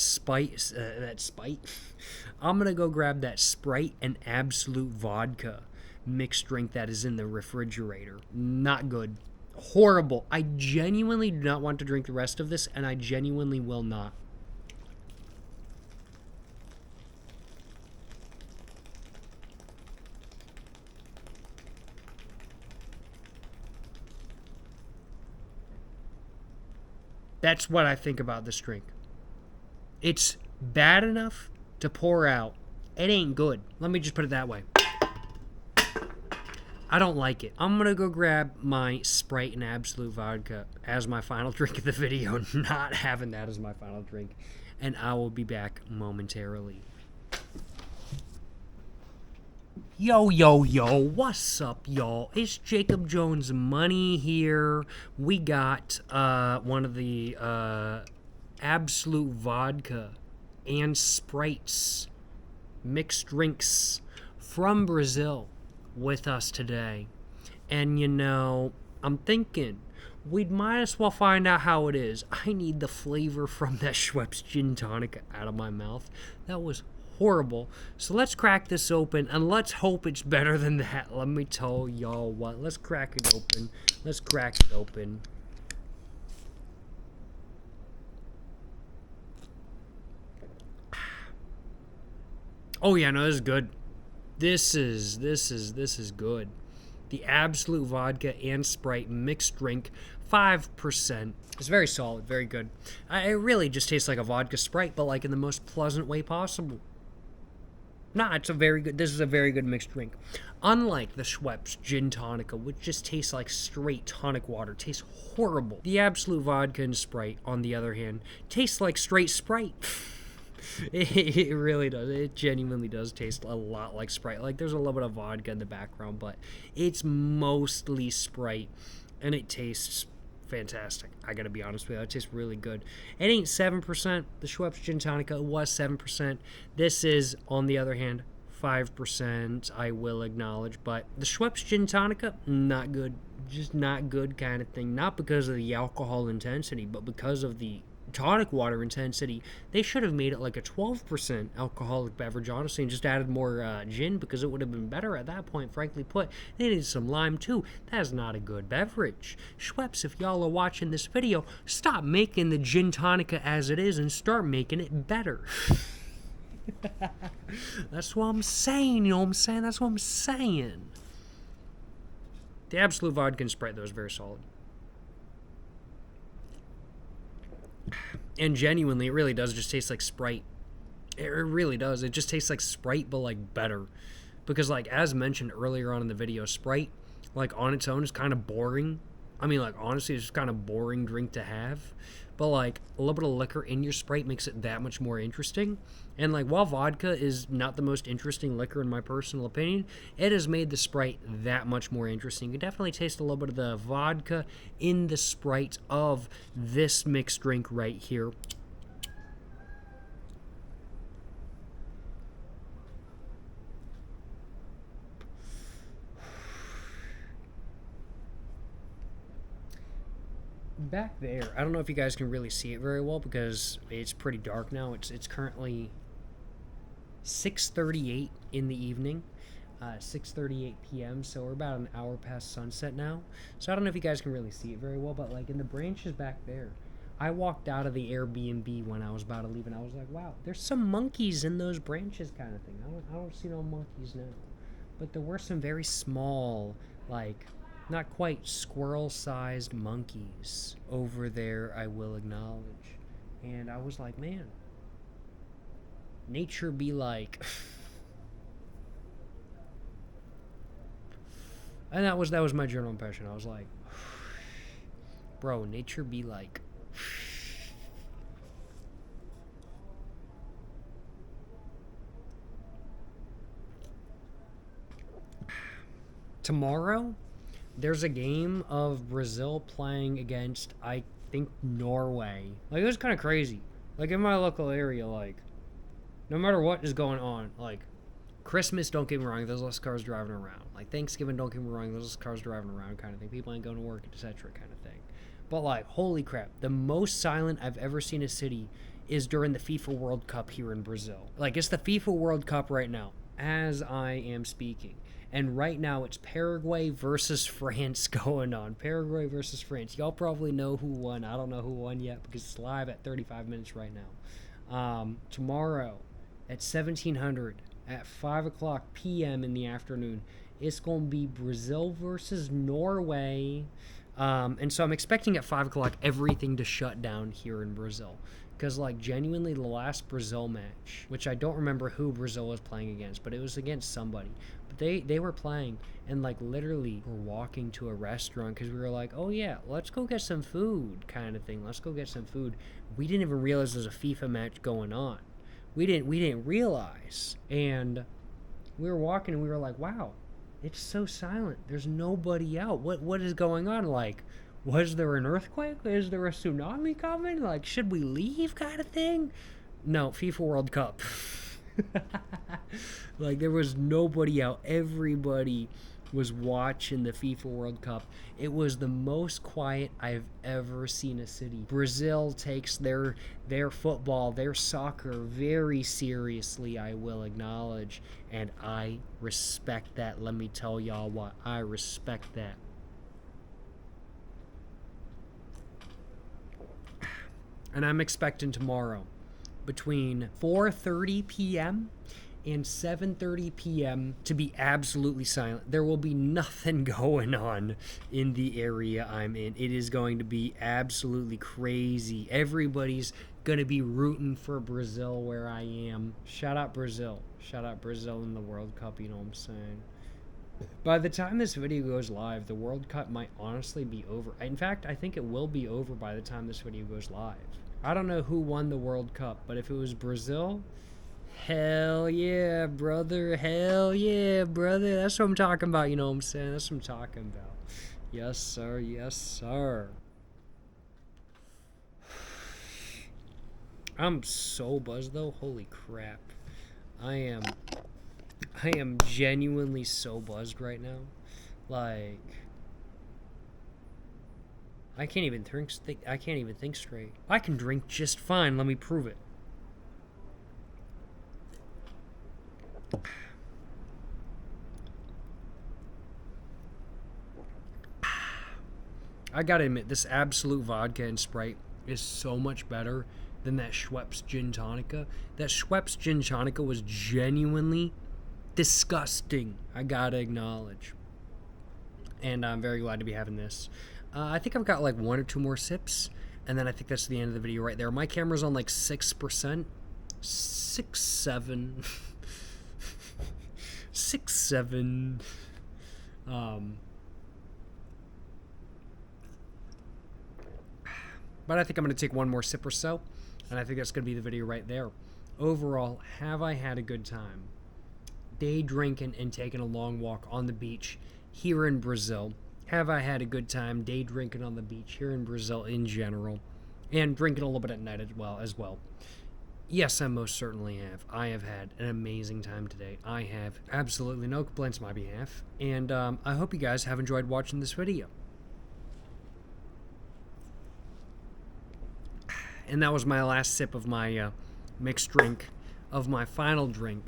going to go grab that Sprite and Absolute Vodka mixed drink that is in the refrigerator. Not good. Horrible. I genuinely do not want to drink the rest of this, and I genuinely will not. That's what I think about this drink. It's bad enough to pour out. It ain't good. Let me just put it that way. I don't like it. I'm going to go grab my Sprite and Absolute Vodka as my final drink of the video. Not having that as my final drink. And I will be back momentarily. Yo, what's up, y'all? It's Jacob Jones Money here. We got one of the Absolute Vodka and Sprites mixed drinks from Brazil with us today. And, you know, I'm thinking we might as well find out how it is. I need the flavor from that Schweppes Gin Tonic out of my mouth. That was horrible. So let's crack this open, and let's hope it's better than that. Let me tell y'all what. Let's crack it open. Let's crack it open. Oh yeah, no, this is good. This is good. The Absolute Vodka and Sprite mixed drink, 5%. It's very solid, very good. It really just tastes like a vodka Sprite, but like in the most pleasant way possible. Nah, it's a very good. This is a very good mixed drink. Unlike the Schweppes Gin Tonica, which just tastes like straight tonic water, tastes horrible. The Absolute Vodka and Sprite, on the other hand, tastes like straight Sprite. It really does. It genuinely does taste a lot like Sprite. Like, there's a little bit of vodka in the background, but it's mostly Sprite, and it tastes fantastic. I gotta be honest with you. It tastes really good. It ain't 7%. The Schweppes Gin Tonica was 7%. This is, on the other hand, 5%. I will acknowledge, but the Schweppes Gin Tonica, not good. Just not good kind of thing. Not because of the alcohol intensity, but because of the tonic water intensity. They should have made it like a 12% alcoholic beverage, honestly, and just added more gin, because it would have been better at that point, frankly put. They needed some lime too. That is not a good beverage. Schweppes, if y'all are watching this video, stop making the gin tonica as it is and start making it better. That's what I'm saying, you know what I'm saying? That's what I'm saying. The Absolute Vodka and Sprite, though, is very solid. And genuinely, it really does just taste like Sprite. It really does. It just tastes like Sprite, but like better. Because, like, as mentioned earlier on in the video, Sprite, like, on its own is kind of boring. I mean, like, honestly, it's just kind of boring drink to have. But, like, a little bit of liquor in your Sprite makes it that much more interesting. And, like, while vodka is not the most interesting liquor in my personal opinion, it has made the Sprite that much more interesting. You can definitely taste a little bit of the vodka in the Sprite of this mixed drink right here. Back there, I don't know if you guys can really see it very well because it's pretty dark now. It's currently 6:38 in the evening, 6:38 p.m. So we're about an hour past sunset now. So I don't know if you guys can really see it very well, but like in the branches back there, I walked out of the Airbnb when I was about to leave, and I was like, wow, there's some monkeys in those branches, kind of thing. I don't see no monkeys now, but there were some very small, like, not quite squirrel-sized monkeys over there, I will acknowledge. And I was like, man, nature be like. And that was my general impression. I was like, bro, nature be like. Tomorrow, there's a game of Brazil playing against, I think, Norway. Like, it was kind of crazy. Like, in my local area, like, no matter what is going on, like, Christmas, don't get me wrong, there's less cars driving around. Like, Thanksgiving, don't get me wrong, there's less cars driving around kind of thing. People ain't going to work, etc. kind of thing. But, like, holy crap, the most silent I've ever seen a city is during the FIFA World Cup here in Brazil. Like, it's the FIFA World Cup right now, as I am speaking. And right now, it's Paraguay versus France going on. Paraguay versus France. Y'all probably know who won. I don't know who won yet because it's live at 35 minutes right now. Tomorrow at 1700 at 5 o'clock p.m. in the afternoon, it's going to be Brazil versus Norway. And so I'm expecting at 5 o'clock everything to shut down here in Brazil. Because, like, genuinely the last Brazil match, which I don't remember who Brazil was playing against, but it was against somebody. But they were playing, and, like, literally we're walking to a restaurant because we were like, oh, yeah, let's go get some food kind of thing. Let's go get some food. We didn't even realize there was a FIFA match going on. We didn't realize. And we were walking, and we were like, wow, it's so silent. There's nobody out. What is going on? Like, was there an earthquake? Is there a tsunami coming? Like, should we leave kind of thing? No, FIFA World Cup. Like, there was nobody out. Everybody was watching the FIFA World Cup. It was the most quiet I've ever seen a city. Brazil takes their football, their soccer very seriously, I will acknowledge. And I respect that. Let me tell y'all why I respect that. And I'm expecting tomorrow between 4:30 p.m. and 7:30 p.m. to be absolutely silent. There will be nothing going on in the area I'm in. It is going to be absolutely crazy. Everybody's going to be rooting for Brazil where I am. Shout out Brazil. Shout out Brazil in the World Cup, you know what I'm saying? By the time this video goes live, the World Cup might honestly be over. In fact, I think it will be over by the time this video goes live. I don't know who won the World Cup, but if it was Brazil, hell yeah, brother. Hell yeah, brother. That's what I'm talking about, you know what I'm saying? That's what I'm talking about. Yes, sir. Yes, sir. I'm so buzzed, though. Holy crap. I am genuinely so buzzed right now. Like, I can't even think straight. I can drink just fine. Let me prove it. I gotta admit, this Absolute vodka and Sprite is so much better than that Schweppes Gin Tonica. That Schweppes Gin Tonica was genuinely disgusting, I gotta acknowledge. And I'm very glad to be having this. I think I've got like 1 or 2 more sips, and then I think that's the end of the video right there. My camera's on like 6%. 6, 7. 6, 7. But I think I'm going to take 1 more sip or so, and I think that's going to be the video right there. Overall, have I had a good time? Day drinking and taking a long walk on the beach here in Brazil. Have I had a good time day drinking on the beach here in Brazil in general, and drinking a little bit at night as well? Yes, I most certainly have. I have had an amazing time today. I have absolutely no complaints on my behalf, and I hope you guys have enjoyed watching this video. And that was my last sip of my mixed drink, of my final drink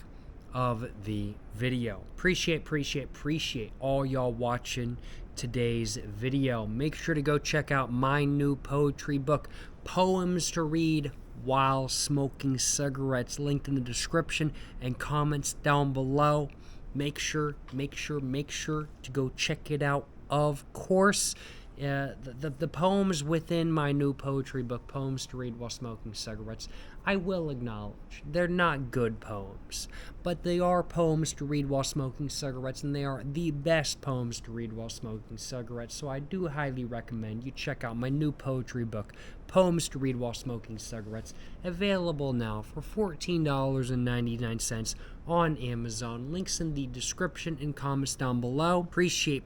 of the video. Appreciate all y'all watching today's video. Make sure to go check out my new poetry book, Poems to Read While Smoking Cigarettes, linked in the description and comments down below. Make sure to go check it out, of course. The poems within my new poetry book, Poems to Read While Smoking Cigarettes, I will acknowledge they're not good poems, but they are poems to read while smoking cigarettes, and they are the best poems to read while smoking cigarettes. So I do highly recommend you check out my new poetry book, poems to read while smoking cigarettes, available now for $14.99 on Amazon. Links in the description and comments down below. Appreciate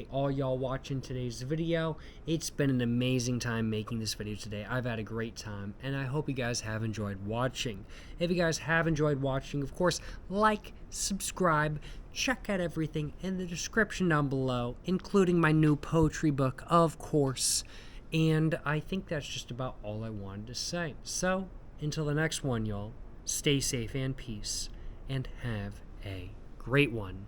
all y'all watching today's video. It's been an amazing time making this video today. I've had a great time, and I hope you guys have enjoyed watching. If you guys have enjoyed watching, of course, like, subscribe, check out everything in the description down below, including my new poetry book, of course. And I think that's just about all I wanted to say. So, until the next one, y'all, stay safe and peace, and have a great one.